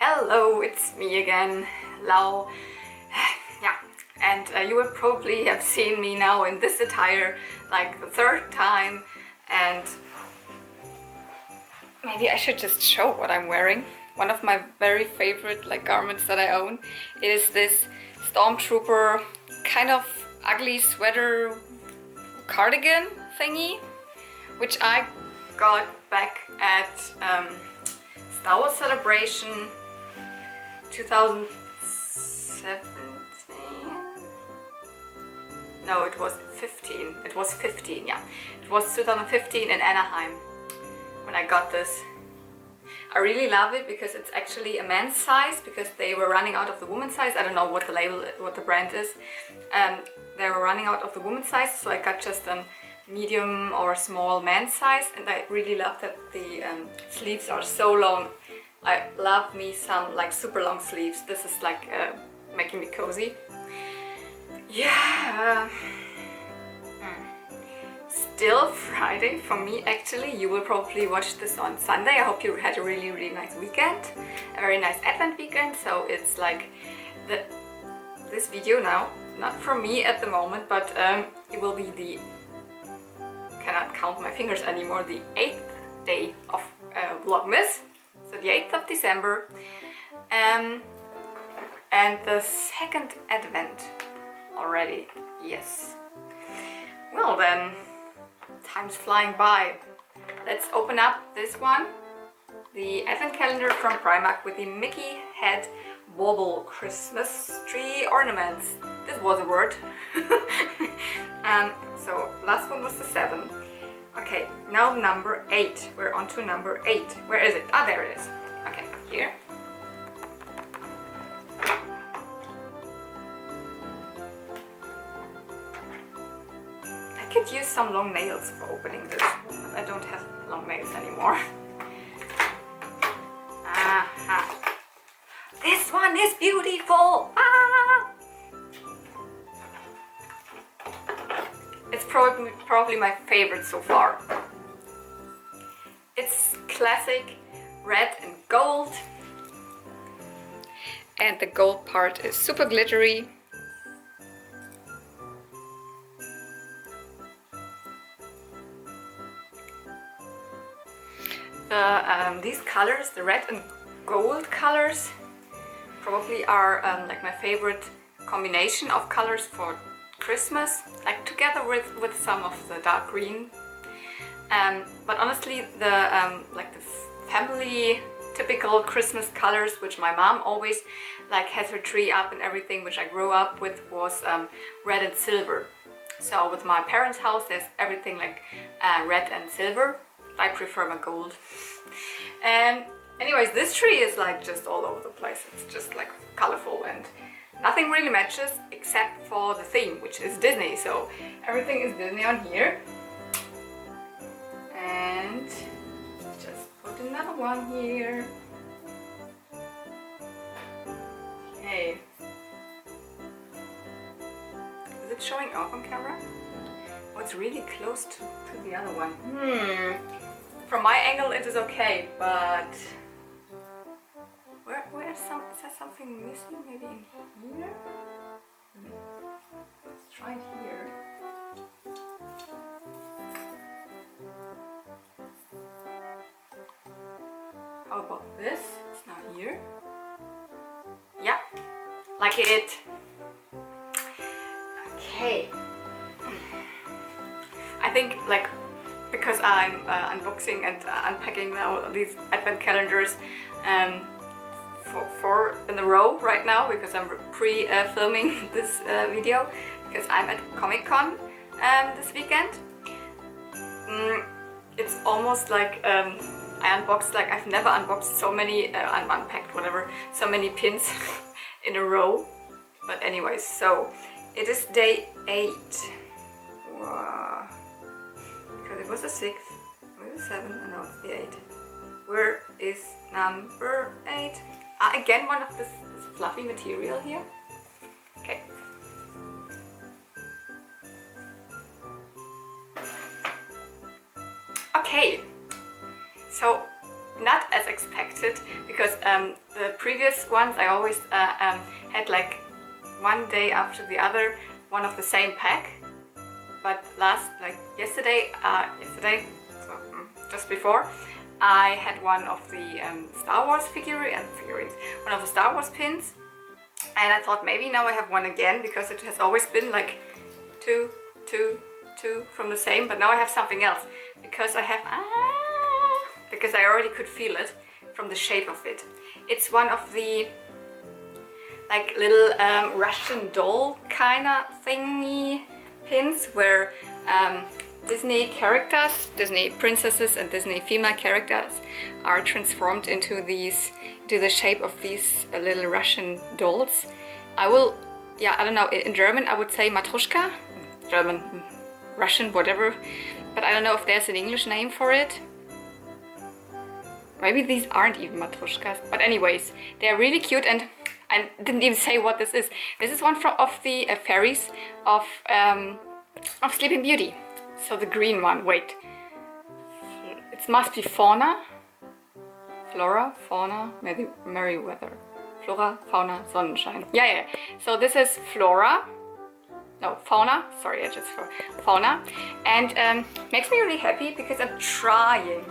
Hello, it's me again, Lau. Yeah, and you will probably have seen me now in this attire like the third time, and maybe I should just show what I'm wearing. One of my very favorite garments that I own is this Stormtrooper kind of ugly sweater cardigan thingy, which I got back at Star Wars Celebration 2017. No, it was 15. It was 15, yeah. It was 2015 in Anaheim when I got this. I really love it because it's actually a men's size, because they were running out of the women's size. I don't know what the label, what the brand is. They were running out of the women's size, so I got just a medium or small men's size, and I really love that the sleeves are so long. I love me some super long sleeves. This is making me cozy. Yeah. Still Friday for me actually. You will probably watch this on Sunday. I hope you had a really nice weekend, a very nice Advent weekend. So it's this video now, not from me at the moment, but it will be the, cannot count my fingers anymore, the 8th day of Vlogmas, so the 8th of December, and the second Advent already. Yes. Well then, time's flying by. Let's open up this one, the Advent calendar from Primark with the Mickey head wobble Christmas tree ornaments. This was a word. So last one was the 7. Okay, now number 8. We're on to number 8. Where is it? Ah, there it is. Okay, here. I could use some long nails for opening this, but I don't have long nails anymore. Aha. This one is beautiful! Ah! It's probably my favorite so far. It's classic red and gold, and the gold part is super glittery. These colors, the red and gold colors, probably are my favorite combination of colors for Christmas, together with some of the dark green. But honestly, the family typical Christmas colors, which my mom always has her tree up and everything, which I grew up with, was red and silver. So with my parents' house, there's everything red and silver. I prefer my gold. And anyways, this tree is just all over the place. It's just colorful, and nothing really matches except for the theme, which is Disney. So everything is Disney on here. And just put another one here. Okay. Is it showing off on camera? Oh, it's really close to the other one. From my angle it is okay, but is there something missing? Maybe in here? Let's try it here. How about this? It's not here. Yeah, like it. Okay. I think because I'm unboxing and unpacking now these Advent calendars for in a row right now, because I'm pre-filming this video, because I'm at Comic-Con this weekend. It's almost I unboxed, I've never unboxed so many, unpacked whatever, so many pins in a row. But anyways, so it is day 8. Wow. Because it was the 6th, maybe the 7th, and now it's the 8th. Where is number 8? Again, one of this fluffy material here. Okay. Okay. So not as expected, because the previous ones I always had like one day after the other, one of the same pack. But yesterday, so just before, I had one of the Star Wars figurines, one of the Star Wars pins, and I thought maybe now I have one again, because it has always been like two from the same, but now I have something else, because because I already could feel it from the shape of it. It's one of the like little Russian doll kind of thingy pins, where Disney characters, Disney princesses and Disney female characters are transformed into the shape of these little Russian dolls. I don't know, in German I would say Matrushka, German, Russian, whatever, but I don't know if there's an English name for it. Maybe these aren't even Matrushkas, but anyways, they're really cute, and I didn't even say what this is. This is one of the fairies of Sleeping Beauty. So the green one, wait. It must be Flora, Fauna, maybe Merryweather. Flora, Fauna, Sonnenschein. Yeah. So this is Fauna. Sorry, I just Fauna. And makes me really happy, because I'm trying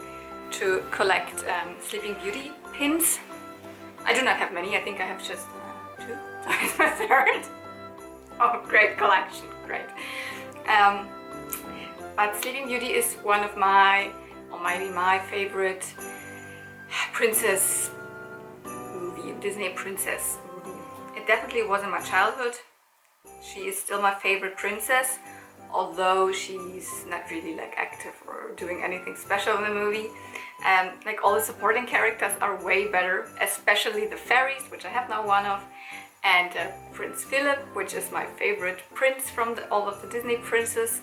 to collect Sleeping Beauty pins. I do not have many, I think I have just 2. So it's my 3rd. Oh, great collection, great. But Sleeping Beauty is one of my, or maybe my favorite princess movie, Disney princess movie. It definitely was in my childhood. She is still my favorite princess, although she's not really like active or doing anything special in the movie. Like all the supporting characters are way better, especially the fairies, which I have now one of, and Prince Philip, which is my favorite prince from all of the Disney princes,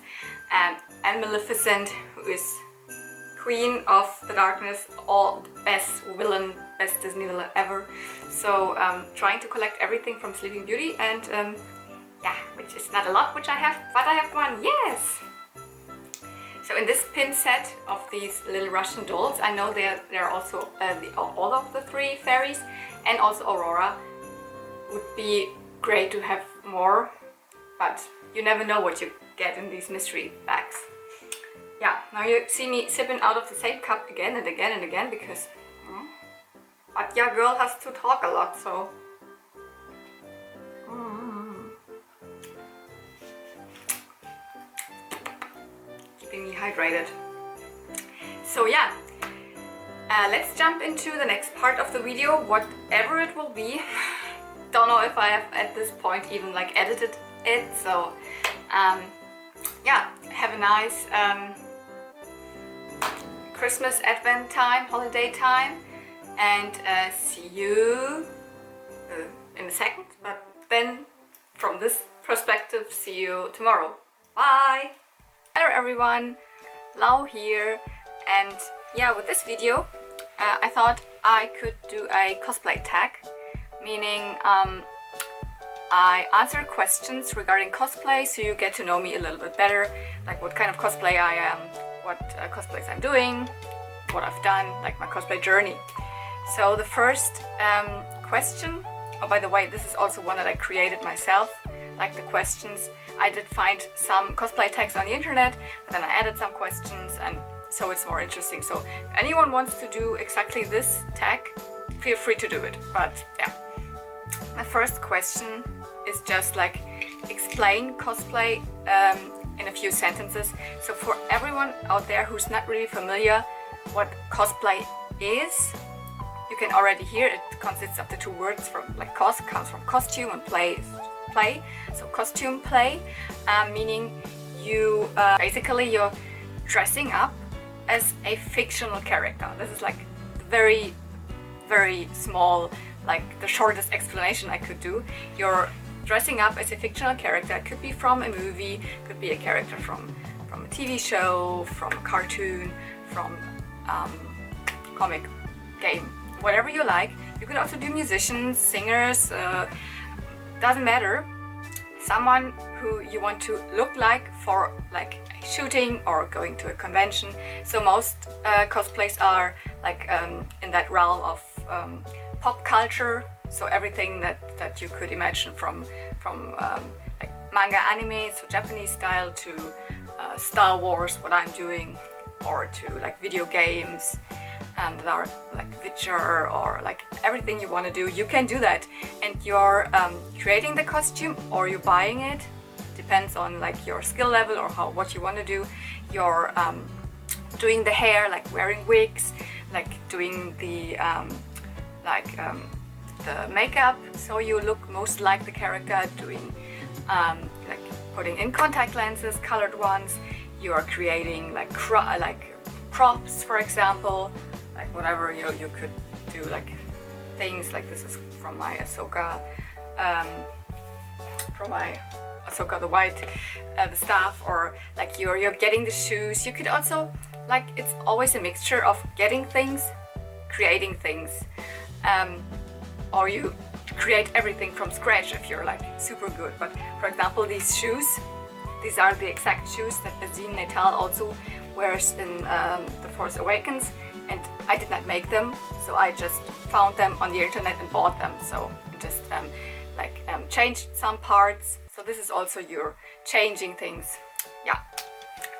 and Maleficent, who is Queen of the Darkness, all the best Disney villain ever. So trying to collect everything from Sleeping Beauty, and which is not a lot, which I have, but I have one, yes! So in this pin set of these little Russian dolls, I know they're also all of the 3 fairies, and also Aurora. Would be great to have more, but you never know what you get in these mystery bags. Yeah, now you see me sipping out of the same cup again and again and again, because but yeah, girl has to talk a lot, so keeping me hydrated. So yeah, let's jump into the next part of the video, whatever it will be. Don't know if I have at this point even like edited it, so yeah, have a nice Christmas Advent time, holiday time, and see you in a second, but then from this perspective, see you tomorrow. Bye! Hello everyone, Lau here, and yeah, with this video I thought I could do a cosplay tag, meaning I answer questions regarding cosplay, so you get to know me a little bit better, like what kind of cosplay I am, what cosplays I'm doing, what I've done, like my cosplay journey. So the first question, oh by the way, this is also one that I created myself, like the questions. I did find some cosplay tags on the internet, but then I added some questions, and so it's more interesting. So if anyone wants to do exactly this tag, feel free to do it. But yeah, my first question is just like explain cosplay in a few sentences. So for everyone out there who's not really familiar what cosplay is, you can already hear it consists of the 2 words from like cos comes from costume and play. So costume play, meaning you basically you're dressing up as a fictional character. This is like very small, like the shortest explanation I could do. You're dressing up as a fictional character. It could be from a movie, could be a character from a TV show, from a cartoon, from comic, game, whatever you like. You can also do musicians, singers, doesn't matter. Someone who you want to look like for like a shooting or going to a convention. So most cosplays are like in that realm of pop culture. So everything that you could imagine from like manga anime, so Japanese style, to Star Wars, what I'm doing, or to like video games that are like Witcher, or like everything you want to do, you can do that. And you're creating the costume or you're buying it, depends on like your skill level or what you want to do. You're doing the hair, like wearing wigs, like doing the the makeup, so you look most like the character, doing like putting in contact lenses, colored ones. You are creating like props, for example, like whatever you could do, like things like this is from my Ahsoka, the white the staff, or like you're getting the shoes. You could also, like, it's always a mixture of getting things, creating things, or you create everything from scratch if you're like super good. But for example, these shoes, these are the exact shoes that Azine Natal also wears in The Force Awakens, and I did not make them, so I just found them on the internet and bought them. So just changed some parts. So this is also you're changing things. Yeah.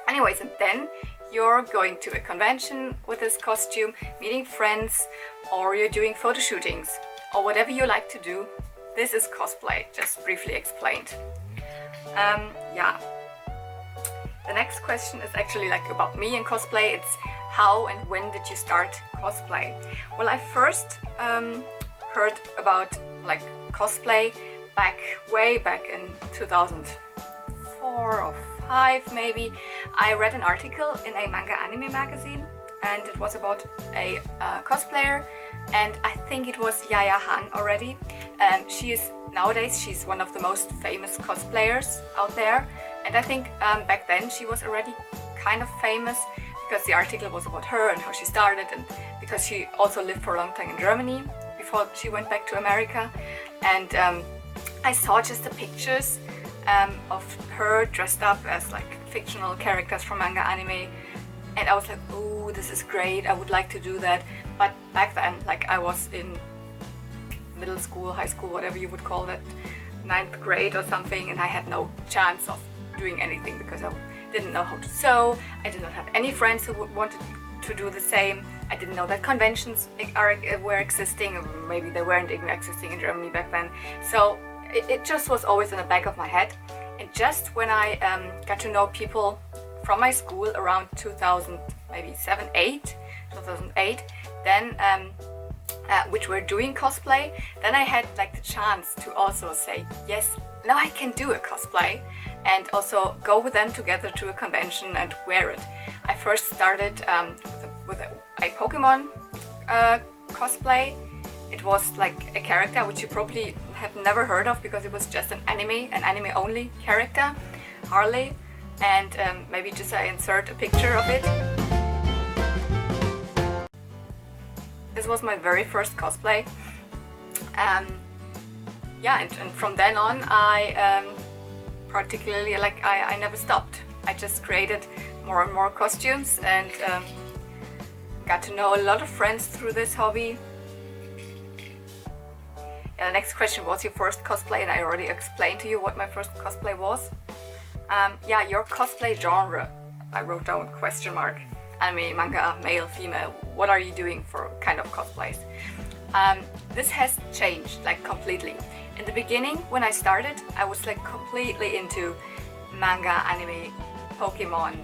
Anyways, and then you're going to a convention with this costume, meeting friends, or you're doing photo shootings, or whatever you like to do. This is cosplay, just briefly explained. Yeah. The next question is actually like about me and cosplay. It's how and when did you start cosplay? Well, I first heard about like cosplay way back in 2004 or 5 maybe. I read an article in a manga anime magazine, and it was about a cosplayer, and I think it was Yaya Han already. And nowadays she's one of the most famous cosplayers out there, and I think back then she was already kind of famous, because the article was about her and how she started, and because she also lived for a long time in Germany before she went back to America. And I saw just the pictures of her dressed up as like fictional characters from manga anime, and I was like, oh, this is great, I would like to do that. But back then, like, I was in middle school, high school, whatever you would call it, 9th grade or something, and I had no chance of doing anything because I didn't know how to sew. I did not have any friends who wanted to do the same. I didn't know that conventions were existing, or maybe they weren't even existing in Germany back then. So it just was always in the back of my head. And just when I got to know people from my school around 2008, then which were doing cosplay, then I had like the chance to also say, yes, now I can do a cosplay, and also go with them together to a convention and wear it. I first started with a Pokemon cosplay. It was like a character which you probably have never heard of, because it was just an anime only character, Harley, and maybe just I insert a picture of it. This was my very first cosplay. Yeah, and from then on I particularly, like, I never stopped. I just created more and more costumes, and got to know a lot of friends through this hobby. Yeah, the next question was your first cosplay, and I already explained to you what my first cosplay was. Yeah, your cosplay genre. I wrote down question mark. Anime, manga, male, female. What are you doing for kind of cosplays? This has changed like completely. In the beginning, when I started, I was like completely into manga, anime, Pokemon,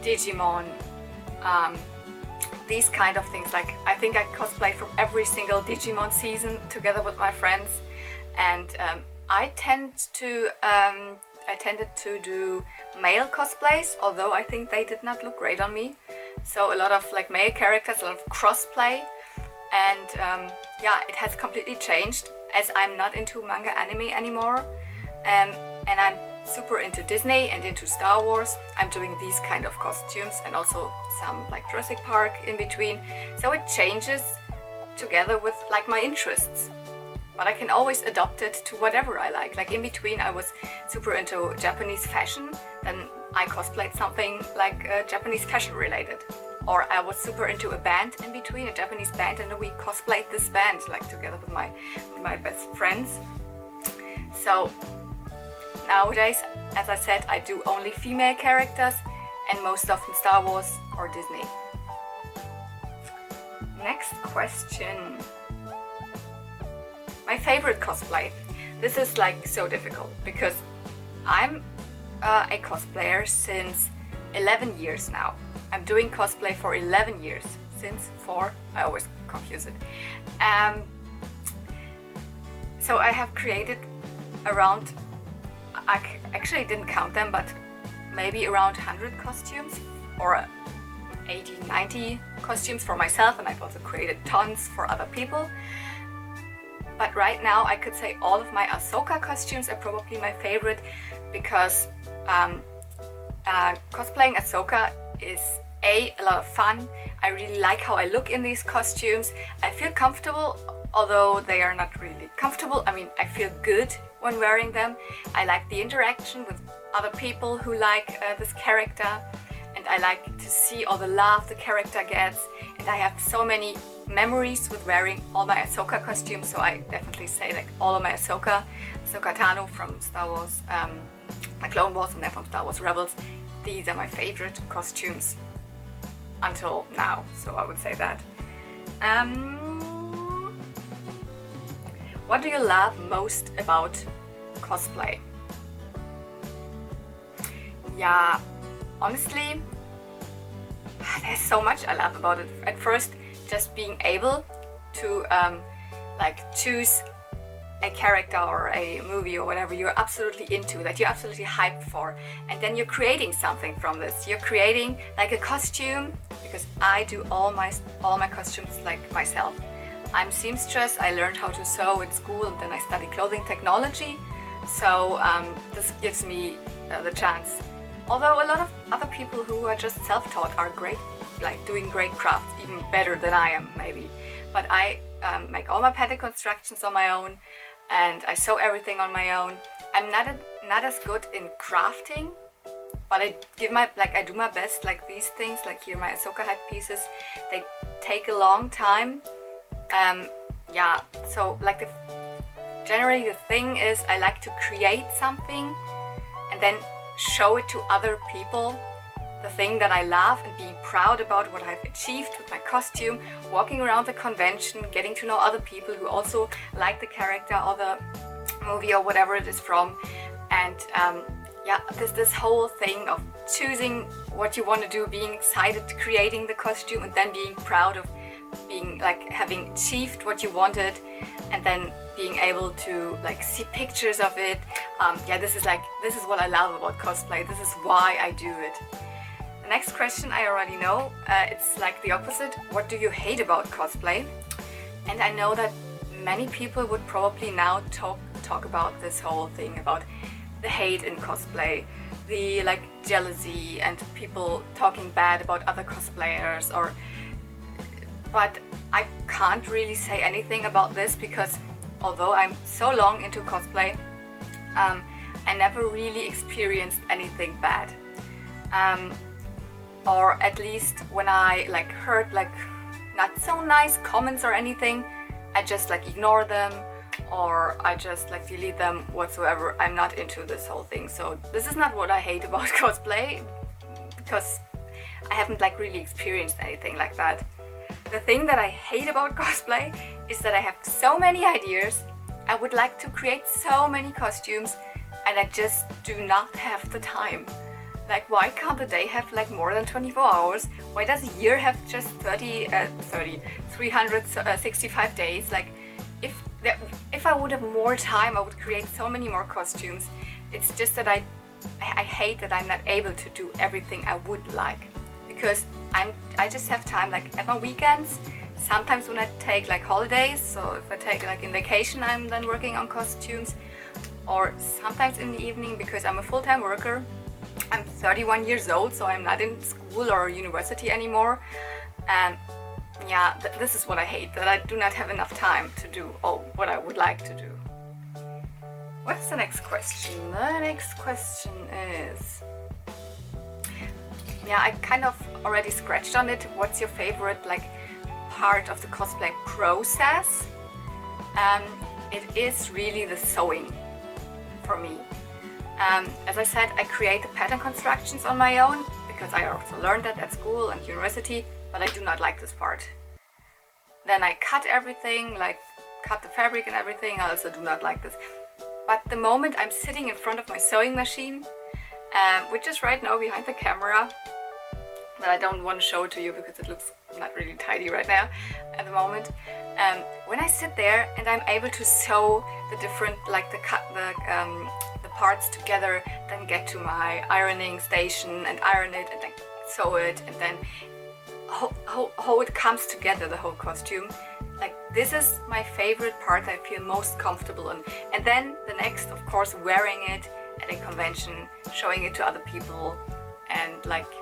Digimon, these kind of things. Like, I think I cosplayed from every single Digimon season together with my friends, and I tended to do male cosplays, although I think they did not look great on me. So a lot of like male characters, a lot of crossplay, and yeah, it has completely changed as I'm not into manga anime anymore, and I'm super into Disney and into Star Wars. I'm doing these kind of costumes, and also some like Jurassic Park in between. So it changes together with like my interests, but I can always adopt it to whatever I like. Like in between, I was super into Japanese fashion, then I cosplayed something like Japanese fashion related. or I was super into a band in between, a Japanese band, and we cosplayed this band like together with my best friends. So nowadays, as I said, I do only female characters, and most often Star Wars or Disney. Next question. My favorite cosplay. This is like so difficult because I'm a cosplayer since 11 years now. I'm doing cosplay for 11 years. Since 4, I always confuse it. So I have created around, I actually didn't count them, but maybe around 100 costumes, or 80, 90 costumes for myself, and I've also created tons for other people. But right now I could say all of my Ahsoka costumes are probably my favorite, because cosplaying Ahsoka is a lot of fun. I really like how I look in these costumes. I feel comfortable, although they are not really comfortable. I mean, I feel good when wearing them. I like the interaction with other people who like this character, and I like to see all the love the character gets, and I have so many memories with wearing all my Ahsoka costumes, so I definitely say like all of my Ahsoka Tano from Star Wars, the Clone Wars, and then from Star Wars Rebels, these are my favorite costumes until now, so I would say that. What do you love most about cosplay? Yeah, honestly, there's so much I love about it. At first, just being able to like choose a character or a movie or whatever you're absolutely into, that you're absolutely hyped for, and then you're creating something from this. You're creating like a costume, because I do all my costumes like myself. I'm seamstress. I learned how to sew in school, and then I studied clothing technology. So this gives me the chance. Although a lot of other people who are just self-taught are great, like doing great crafts, even better than I am maybe. But I make all my pattern constructions on my own, and I sew everything on my own. I'm not as good in crafting, but I do my best. Like these things, like here my Ahsoka headpieces, they take a long time. Yeah, so like generally the thing is, I like to create something and then show it to other people, the thing that I love, and being proud about what I've achieved with my costume, walking around the convention, getting to know other people who also like the character or the movie or whatever it is from. And yeah, this whole thing of choosing what you want to do, being excited, creating the costume, and then being proud of being like having achieved what you wanted, and then being able to like see pictures of it. Yeah, this is what I love about cosplay. This is why I do it. The next question I already know. It's like the opposite. What do you hate about cosplay? And I know that many people would probably now talk about this whole thing about the hate in cosplay, the like jealousy and people talking bad about other cosplayers, but I can't really say anything about this, because although I'm so long into cosplay, I never really experienced anything bad. Or at least when I like heard like not so nice comments or anything, I just like ignore them, or I just like delete them whatsoever. I'm not into this whole thing. So this is not what I hate about cosplay, because I haven't like really experienced anything like that. The thing that I hate about cosplay is that I have so many ideas. I would like to create so many costumes, and I just do not have the time. Like, why can't the day have like more than 24 hours? Why does a year have just 365 days? Like, if I would have more time, I would create so many more costumes. It's just that I hate that I'm not able to do everything I would like, because I just have time like at my weekends. Sometimes when I take like holidays, so if I take like in vacation, I'm then working on costumes, or sometimes in the evening, because I'm a full-time worker. I'm 31 years old, so I'm not in school or university anymore. And yeah, this is what I hate, that I do not have enough time to do all what I would like to do. What's the next question? The next question is, yeah, I kind of already scratched on it. What's your favorite like part of the cosplay process? It is really the sewing for me. As I said, I create the pattern constructions on my own because I also learned that at school and university, but I do not like this part. Then I cut everything, like cut the fabric and everything. I also do not like this. But the moment I'm sitting in front of my sewing machine, which is right now behind the camera, but I don't want to show it to you because it looks not really tidy right now at the moment. When I sit there and I'm able to sew the different, like the parts together, then get to my ironing station and iron it and then sew it, and then how it comes together, the whole costume. Like, this is my favorite part. I feel most comfortable in. And then the next, of course, wearing it at a convention, showing it to other people, and like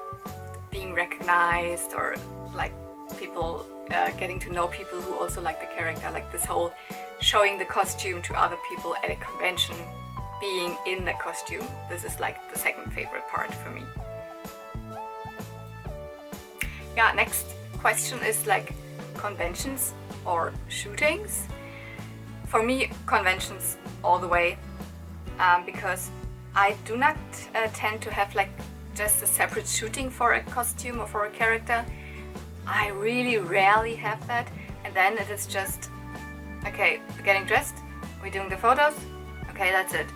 being recognized, or like people getting to know people who also like the character. Like this whole showing the costume to other people at a convention, being in the costume. This is like the second favorite part for me. Yeah, next question is like conventions or shootings. For me, conventions all the way, because I do not tend to have like just a separate shooting for a costume or for a character. I really rarely have that, and then it is just, okay, we're getting dressed, we're doing the photos, okay, that's it.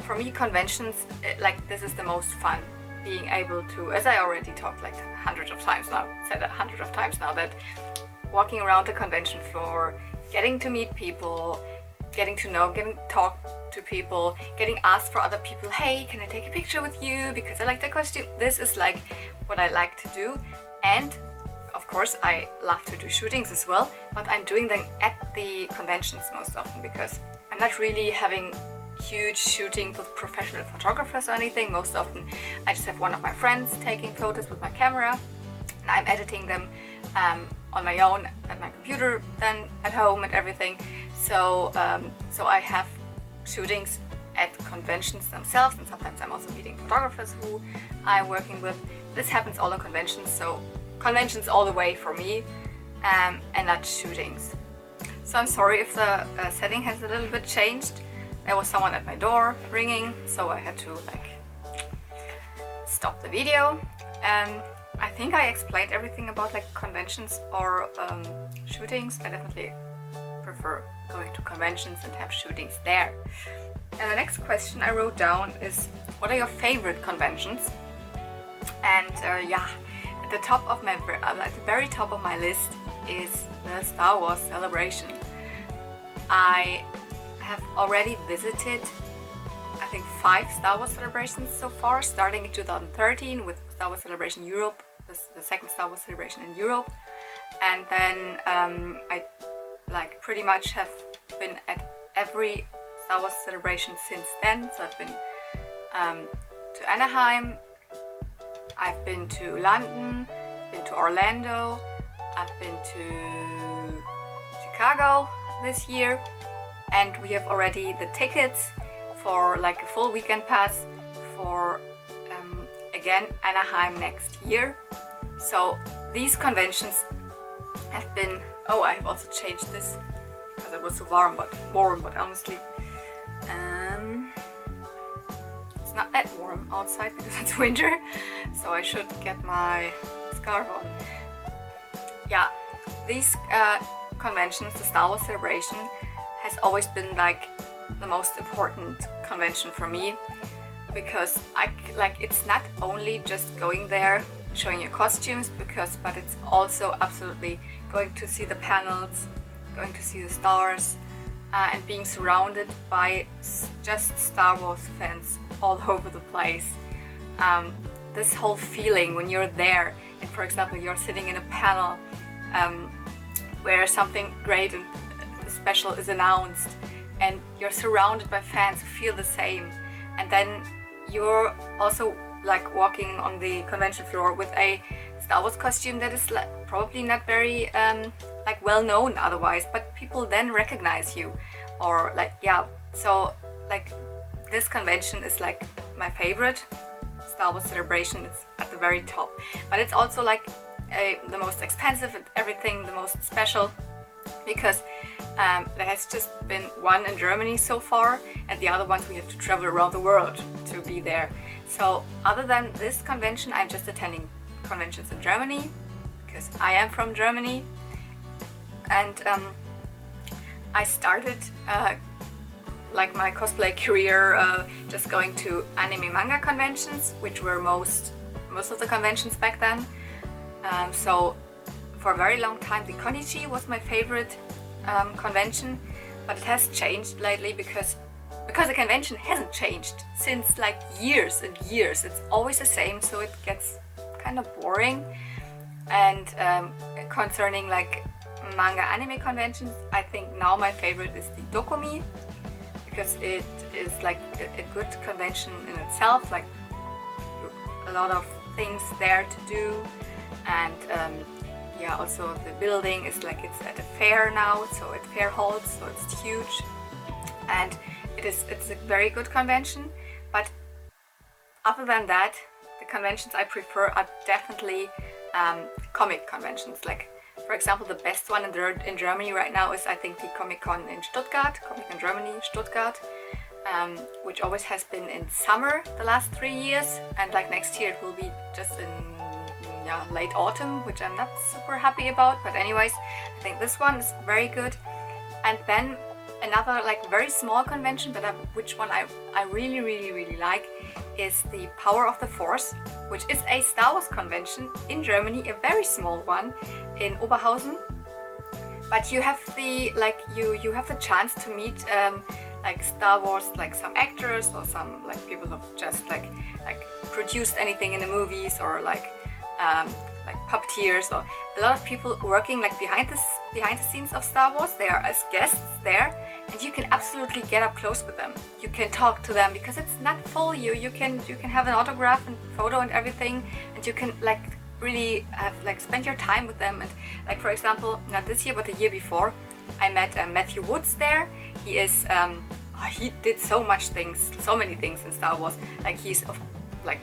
For me, conventions, like this is the most fun. Being able to, as I already talked like hundreds of times now, that walking around the convention floor, getting to meet people, getting to know, getting to talk to people, getting asked for other people, hey, can I take a picture with you because I like the costume? This is like what I like to do. And of course I love to do shootings as well, but I'm doing them at the conventions most often because I'm not really having huge shooting with professional photographers or anything. Most often I just have one of my friends taking photos with my camera, and I'm editing them on my own at my computer, then at home and everything. So I have shootings at conventions themselves, and sometimes I'm also meeting photographers who I'm working with. This happens all on conventions, so conventions all the way for me, and not shootings. So I'm sorry if the setting has a little bit changed. There was someone at my door ringing, so I had to like stop the video. I think I explained everything about like conventions or shootings. I definitely prefer going to conventions and have shootings there. And the next question I wrote down is, what are your favorite conventions? And yeah, at the very top of my list is the Star Wars Celebration. I have already visited, I think, 5 Star Wars celebrations so far, starting in 2013 with Star Wars Celebration Europe, the second Star Wars Celebration in Europe, and then I like pretty much have been at every Star Wars celebration since then. So I've been to Anaheim, I've been to London, been to Orlando, I've been to Chicago this year, and we have already the tickets for like a full weekend pass for again Anaheim next year. So these conventions have been, oh, I have also changed this because it was so warm, but honestly it's not that warm outside because it's winter, so I should get my scarf on. Yeah, these conventions, the Star Wars Celebration, has always been like the most important convention for me, because it's not only just going there showing your costumes, but it's also absolutely going to see the panels, going to see the stars, and being surrounded by just Star Wars fans all over the place. This whole feeling when you're there, and for example you're sitting in a panel where something great and special is announced, and you're surrounded by fans who feel the same, and then you're also like walking on the convention floor with a Star Wars costume that is probably not very like well known otherwise, but people then recognize you, or like, yeah, so like this convention is like my favorite Star Wars celebration. very top. But it's also like the most expensive and everything, the most special, because there has just been one in Germany so far, and the other ones we have to travel around the world to be there. So other than this convention, I'm just attending conventions in Germany because I am from Germany, and I started like my cosplay career just going to anime manga conventions, which were most of the conventions back then. So for a very long time the Konichi was my favorite convention, but it has changed lately because the convention hasn't changed since like years and years. It's always the same, so it gets kind of boring. And concerning like manga anime conventions, I think now my favorite is the Dokumi, because it is like a good convention in itself, like a lot of things there to do, and yeah, also the building is like it's at a fair now, so at fair halls, so it's huge, and it's a very good convention. But other than that, the conventions I prefer are definitely comic conventions. Like, for example, the best one in Germany right now is, I think, the Comic-Con in Stuttgart, Comic-Con Germany, Stuttgart, which always has been in summer the last 3 years, and like next year it will be just in late autumn, which I'm not super happy about, but anyways, I think this one is very good. And then another like very small convention, but which one I really like, is the Power of the Force, which is a Star Wars convention in Germany, a very small one in Oberhausen. But you have the you have the chance to meet like Star Wars, like some actors or some like people who just like produced anything in the movies, or like puppeteers, or a lot of people working like behind the scenes of Star Wars. They are as guests there, and you can absolutely get up close with them. You can talk to them because it's not full. You can have an autograph and photo and everything, and you can like really have like spend your time with them. And like, for example, not this year but the year before, I met Matthew Woods there. He is he did so many things in Star Wars. Like, he's like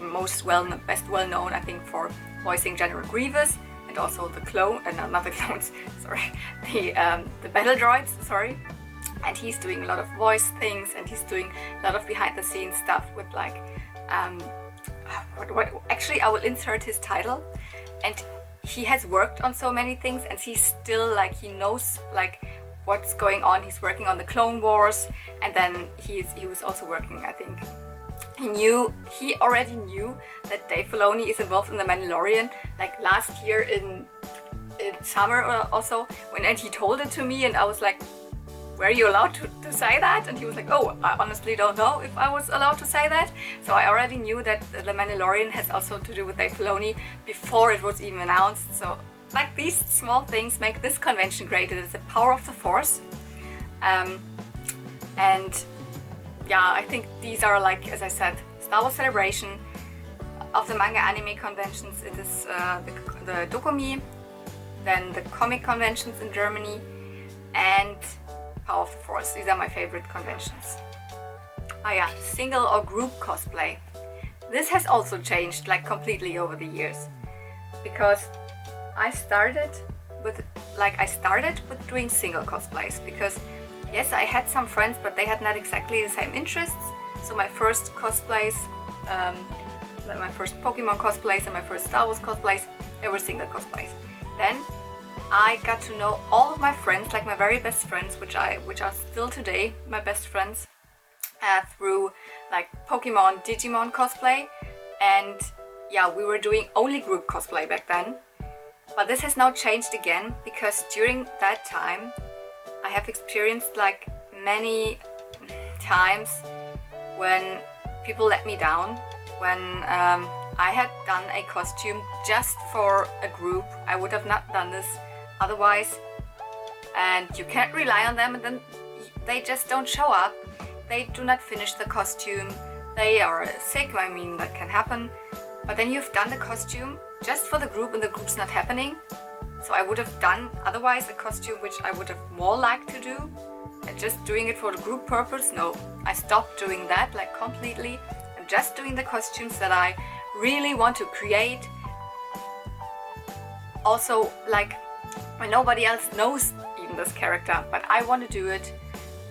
best well known, I think, for voicing General Grievous, and also the clone, not the clones, sorry, the battle droids, sorry. And he's doing a lot of voice things, and he's doing a lot of behind the scenes stuff with like actually I will insert his title. And he has worked on so many things, and he's still like, he knows like what's going on. He's working on the Clone Wars, and then he was also working, I think he already knew that Dave Filoni is involved in The Mandalorian, like last year in summer or also, and he told it to me, and I was like, were you allowed to say that? And he was like, oh, I honestly don't know if I was allowed to say that. So I already knew that The Mandalorian has also to do with Dave Filoni before it was even announced. So like, these small things make this convention great. It is the power of the Force. And yeah, I think these are, like, as I said, Star Wars Celebration. Of the manga anime conventions, it is the Dokumi, then the comic conventions in Germany, and Power of the Force. These are my favorite conventions. Oh yeah, single or group cosplay. This has also changed like completely over the years, because I started with doing single cosplays, because yes, I had some friends, but they had not exactly the same interests. So my first cosplays, my first Pokemon cosplays and my first Star Wars cosplays, they were single cosplays. Then I got to know all of my friends, like my very best friends, which are still today my best friends, through like Pokemon, Digimon cosplay. And yeah, we were doing only group cosplay back then. But this has now changed again, because during that time I have experienced like many times when people let me down, when I had done a costume just for a group. I would have not done this otherwise, and you can't rely on them, and then they just don't show up. They do not finish the costume, they are sick, I mean, that can happen. But then you've done the costume just for the group, and the group's not happening. So I would have done otherwise a costume which I would have more liked to do, and just doing it for the group purpose. No, I stopped doing that like completely. I'm just doing the costumes that I really want to create, also like when nobody else knows even this character, but I want to do it,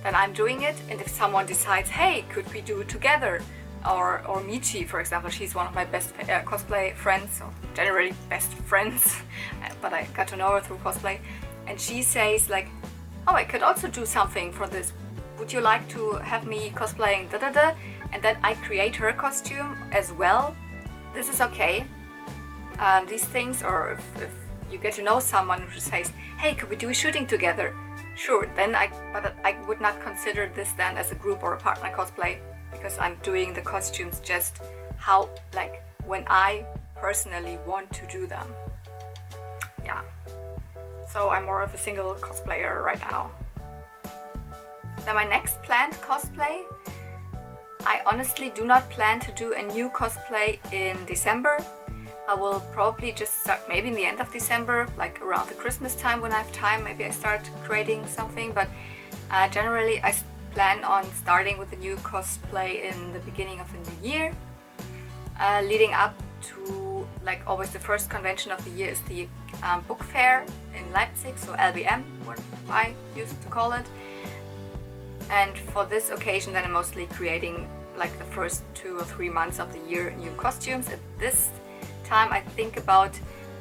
then I'm doing it. And if someone decides, hey, could we do it together, or Michi, for example, she's one of my best cosplay friends, or generally best friends, but I got to know her through cosplay, and she says like, oh, I could also do something for this, would you like to have me cosplaying da da da, and then I create her costume as well. This is okay. These things, or if you get to know someone who says, hey, could we do a shooting together? Sure, then but I would not consider this then as a group or a partner cosplay, because I'm doing the costumes just how, like, when I personally want to do them. Yeah. So I'm more of a single cosplayer right now. Then my next planned cosplay, I honestly do not plan to do a new cosplay in December. I will probably just start maybe in the end of December, like around the Christmas time when I have time, maybe I start creating something, but generally I plan on starting with a new cosplay in the beginning of the new year. Leading up to, like, always the first convention of the year is the book fair in Leipzig, so LBM, what I used to call it. And for this occasion then I'm mostly creating like the first 2 or 3 months of the year new costumes. At this time I think about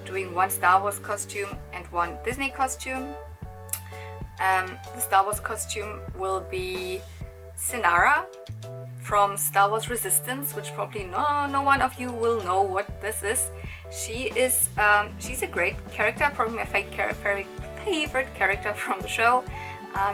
doing 1 Star Wars costume and 1 Disney costume. The Star Wars costume will be Sinara from Star Wars Resistance, which probably no one of you will know what this is. She is she's a great character, probably my favorite character from the show.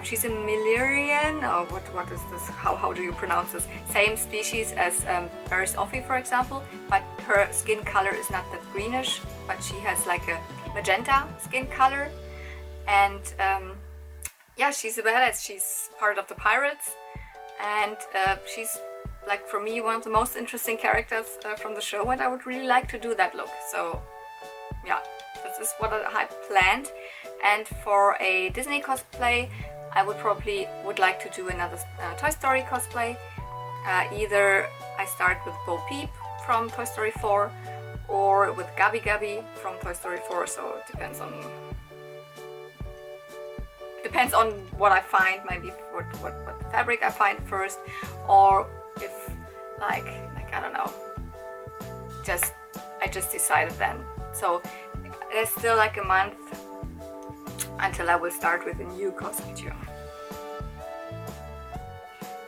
She's a Milerian, or what is this? How do you pronounce this? Same species as Paris Offie, for example, but her skin color is not that greenish, but she has like a magenta skin color. And yeah, she's a badass. She's part of the pirates, and she's, like, for me, one of the most interesting characters from the show, and I would really like to do that look. So yeah, this is what I planned. And for a Disney cosplay, I would like to do another Toy Story cosplay. Either I start with Bo Peep from Toy Story 4 or with Gabi Gabi from Toy Story 4, so it depends on what I find, maybe what fabric I find first, or if like I don't know, I just decided then. So there's still like a month until I will start with a new costume.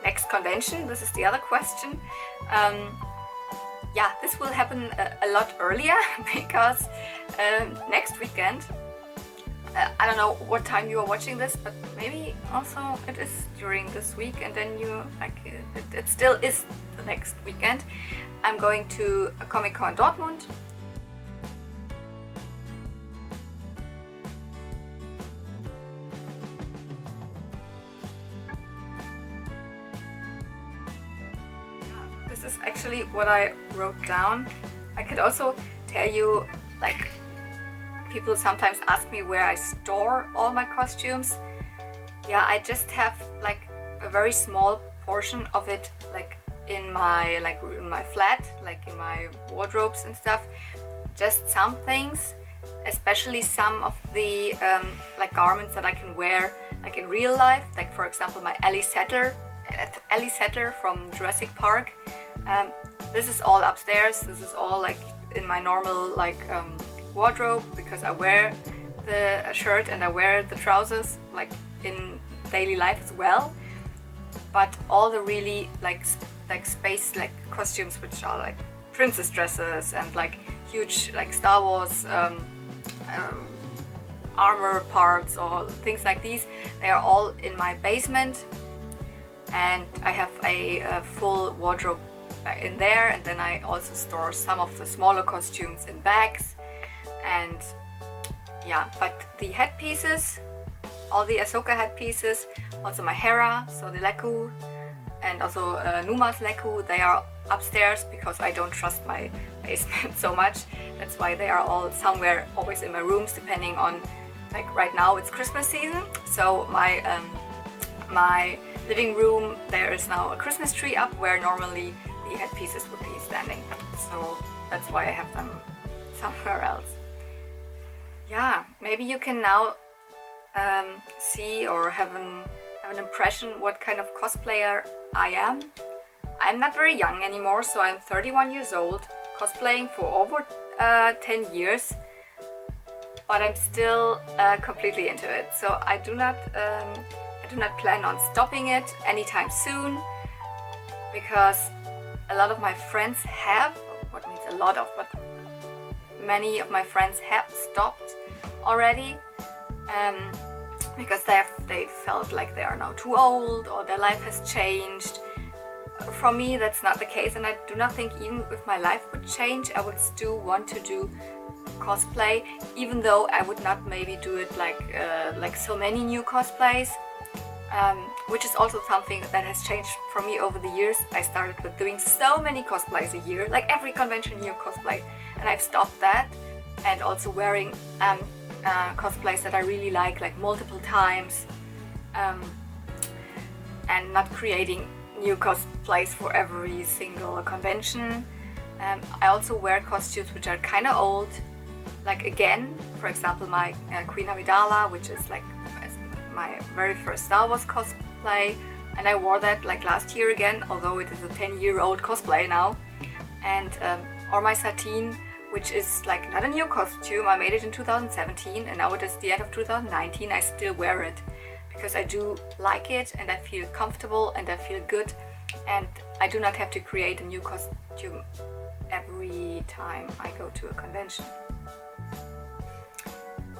Next convention, this is the other question. Yeah, this will happen a lot earlier because next weekend, I don't know what time you are watching this, but maybe also it is during this week, and then you it still is the next weekend. I'm going to a Comic-Con Dortmund. This is actually what I wrote down. I could also tell you, like, people sometimes ask me where I store all my costumes. Yeah, I just have like a very small portion of it, like in my flat, like in my wardrobes and stuff. Just some things, especially some of the like garments that I can wear like in real life, like for example my Ellie Sattler from Jurassic Park. This is all upstairs. This is all like in my normal like wardrobe, because I wear the shirt and I wear the trousers like in daily life as well. But all the really like space like costumes, which are like princess dresses and like huge like Star Wars armor parts or things like these, they are all in my basement, and I have a full wardrobe in there. And then I also store some of the smaller costumes in bags. And yeah, but the headpieces, all the Ahsoka headpieces, also my Hera, so the Leku, and also Numa's Leku, they are upstairs because I don't trust my basement so much. That's why they are all somewhere, always in my rooms, depending on, like right now it's Christmas season, so my my living room, there is now a Christmas tree up where normally the headpieces would be standing. So that's why I have them somewhere else. Yeah, maybe you can now see or have an impression what kind of cosplayer I am. I'm not very young anymore, so I'm 31 years old, cosplaying for over 10 years, but I'm still completely into it. So I do not plan on stopping it anytime soon, because a lot of my friends have, what means a lot of, but many of my friends have stopped already, because they felt like they are now too old or their life has changed. For me, that's not the case, and I do not think even if my life would change, I would still want to do cosplay, even though I would not maybe do it like so many new cosplays, which is also something that has changed for me over the years. I started with doing so many cosplays a year, like every convention new cosplay, and I've stopped that, and also wearing cosplays that I really like multiple times, and not creating new cosplays for every single convention. I also wear costumes which are kind of old, like again, for example, my Queen Amidala, which is like my very first Star Wars cosplay, and I wore that like last year again, although it is a 10-year-old cosplay now. And or my Satine, which is like not a new costume, I made it in 2017, and now it is the end of 2019, I still wear it because I do like it and I feel comfortable and I feel good, and I do not have to create a new costume every time I go to a convention.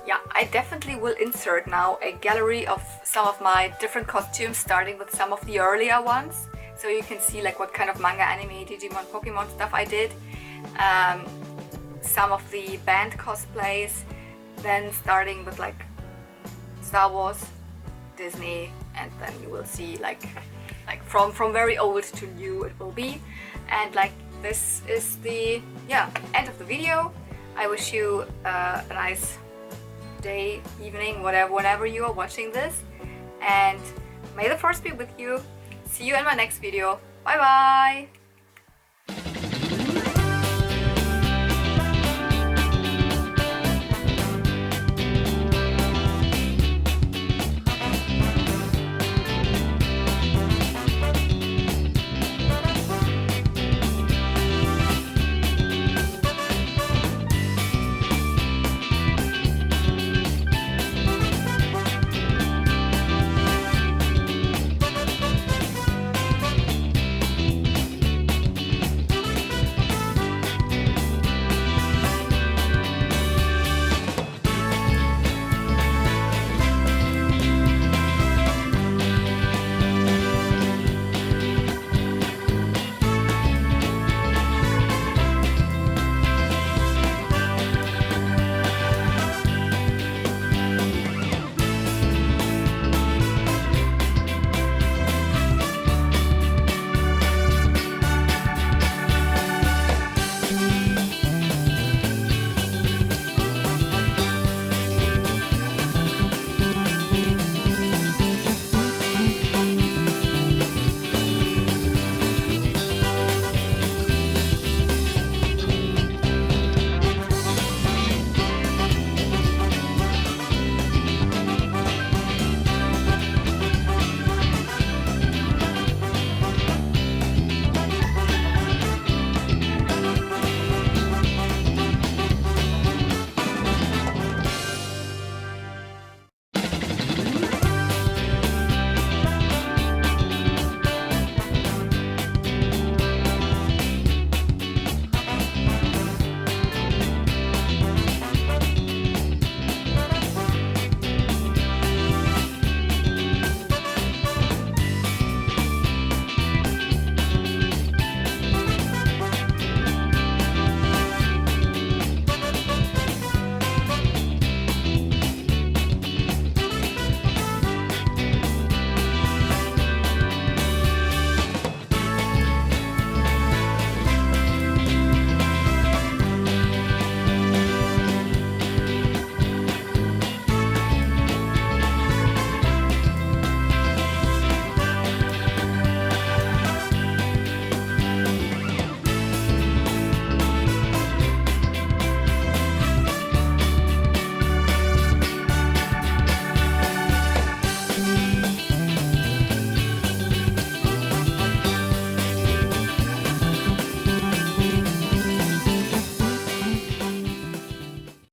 Yeah, I definitely will insert now a gallery of some of my different costumes, starting with some of the earlier ones, so you can see like what kind of manga, anime, Digimon, Pokemon stuff I did. Some of the band cosplays, then starting with like Star Wars, Disney, and then you will see like from very old to new it will be. And like this is the end of the video. I wish you a nice day, evening, whenever you are watching this, and may the force be with you. See you in my next video. Bye bye.